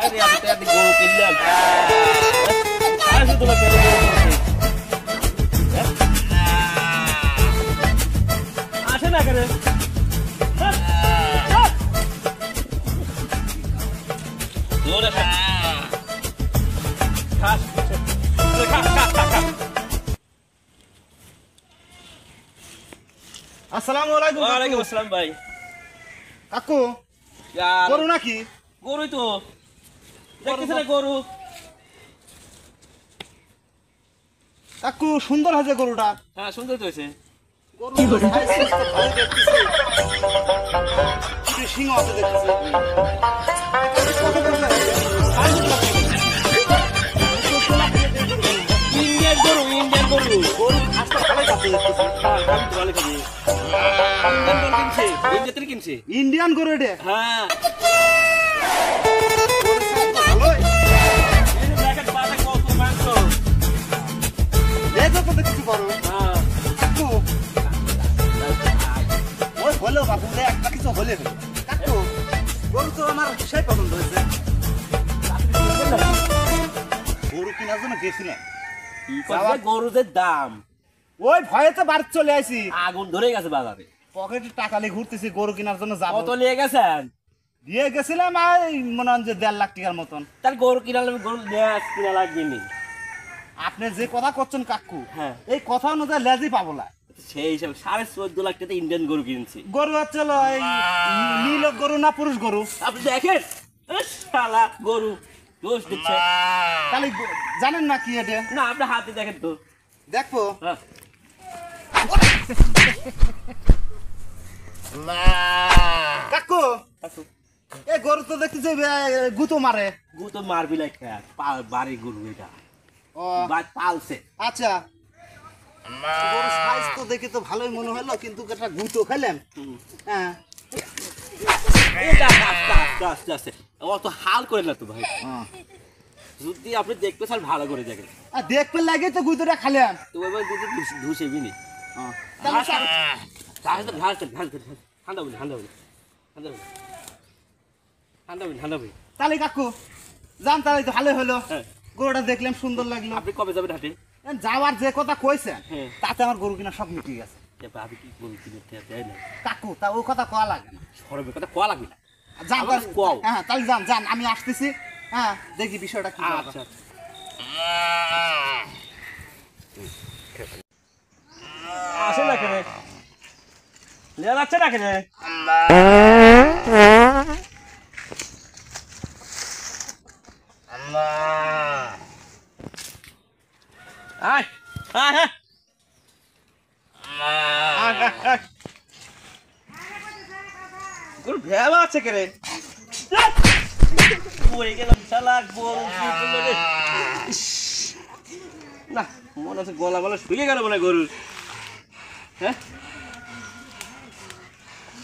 আরে আমি তো একদিন গরু কিনলাম আর শুধু না পেলে আসে না কেন জোরে খা আসসালামু আলাইকুম। ওয়ালাইকুম আসসালাম ভাই। কাকু গরু নাকি? গরুই তো দেখতেছেন গরু। কাকু সুন্দর হয়েছে গরুটা। হ্যাঁ সুন্দর তো হয়েছে। সিংহ আছে দেখতেছি। ইন্ডিয়ান গরু ইন্ডিয়ান গরু গরু আজকে ভালোই কাছে দেখতেছি। আমি তো ভালো খাবি কিনছে ইন্ডিয়াতে কিনছে ইন্ডিয়ান গরু এটা। হ্যাঁ ভালোই এই যে ব্র্যাকেট পাতা কত মাংস। দেখো তো দেখতে পারো। হ্যাঁ কাকু ওই হলেও বাবু একটা কিছু হলে হলো। কাকু গরু তো আমার সেই পছন্দ হয়েছে। গরু কেনার জন্য গেছিলাম। গরুদের দাম ওই ভয়েতে বাড়ি চলে আসি। আগুন ধরে গেছে বাজারে। পকেটে টাকা নিয়ে ঘুরতেছি গরু কেনার জন্য যাবো। কত নিয়ে গেছেন? দিয়ে গেছিলাম আর মনে হয় যে 1.5 লাখ টাকার মতন। তার গরু কিনালে গরু কিনা লাগবেনি। আপনি যে কথা করছেন কাকু, হ্যাঁ এই কথা অনুযায়ী লেজি পাবো না। সেই হিসাবে 14.5 লাখ টাকা ইন্ডিয়ান গরু কিনছি। গরু হচ্ছে এই নীল গরু না পুরুষ গরু? আপনি দেখেন শালা গরু দোষ দিচ্ছে। তাহলে জানেন না কি এটা? না আপনি হাতে দেখেন তো। দেখবো। হ্যাঁ কাকু এই গরু তো দেখতেছি গুতো মারে। গু তো মারবি লাগে বাড়ি গরু এটা ও পালছে। আচ্ছা গরু সাইজ তো দেখে তো ভালোই মনে হলো, কিন্তু একটা গুতো খেলেন। হ্যাঁ এটা আস্তে আস্তে আস্তে আস্তে অত হাল করে না তো ভাই। যদি আপনি দেখতে চান ভালো করে দেখেন। আর দেখতে লাগে তো গুতোটা খালেন তো এবার যদি ধুসেবি নি ঠান্ডা বলি ঠান্ডা বলি ঠান্ডা বলি ঠান্ডা বলি ঠান্ডা বলি। তাহলে কাকু যান, তাহলে তো ভালো হলো। হ্যাঁ গরুটা দেখলাম সুন্দর লাগলো। আপনি কবে যাবেন হাটে? যাওয়ার যে কথা কইছেন হ্যাঁ তাতে আমার গরু কিনা সব মিটে গেছে। আমি কি গরু কিনে দেয় না কাকু তা ওই কথা কয়া লাগে না। সরবের কথা কোয়া লাগবে না। যান আবার কও। হ্যাঁ তাহলে যান যান, আমি আসতেছি। হ্যাঁ দেখি বিষয়টা কি। আচ্ছা আসে না কেন লেয়া যাচ্ছে না কেন? আয় আয় হ্যাঁ গরু ভেবা আছে কে রে? পড়ে গেলাম শালা গরু না মনে হচ্ছে গলা গলা শুয়ে গেল মনে গরু। হ্যাঁ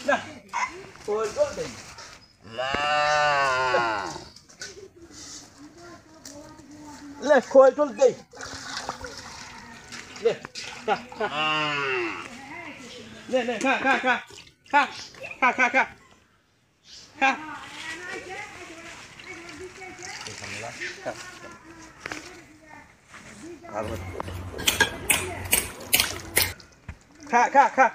না ওই গরু দেই লে খোল টোল দেই লে লে লে খা খা খা খা খা খা খা খা খা খা খা